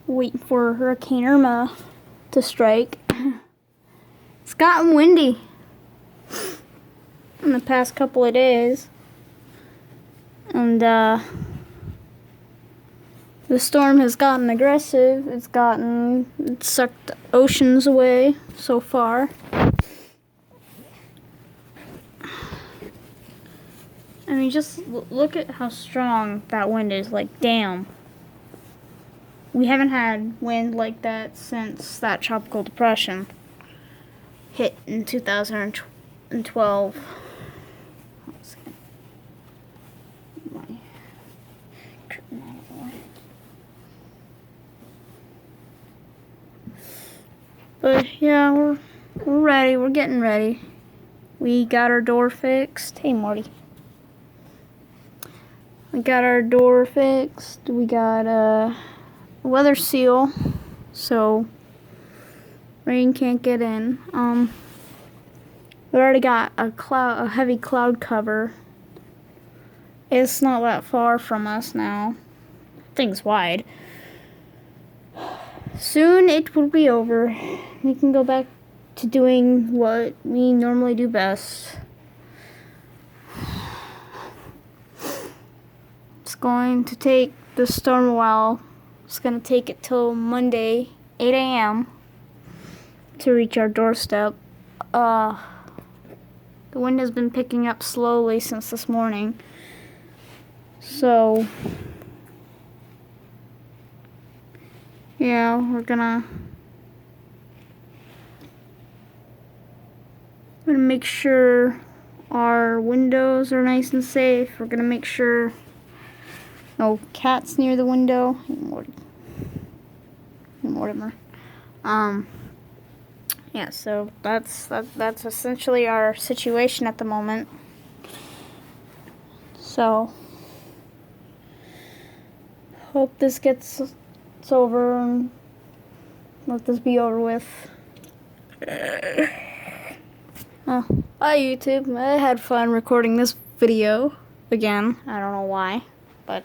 Waiting for Hurricane Irma to strike. It's gotten windy in the past couple of days. And the storm has gotten aggressive. It's sucked oceans away so far. I mean, just look at how strong that wind is. Like, damn. We haven't had wind like that since that tropical depression hit in 2012. But yeah, we're ready. We're getting ready. We got our door fixed. Hey, Morty. We got our door fixed. We got a weather seal, so rain can't get in. We already got a heavy cloud cover. It's not that far from us now. Thing's wide. Soon it will be over. We can go back to doing what we normally do best. It's going to take the storm a while. It's going to take it till Monday, 8 a.m. to reach our doorstep. The wind has been picking up slowly since this morning. So, yeah, we're gonna make sure our windows are nice and safe. We're gonna make sure no cats near the window. Mortimer. Yeah, so that's essentially our situation at the moment. So, hope this gets over and let this be over with. Oh, bye YouTube. I had fun recording this video again. I don't know why, but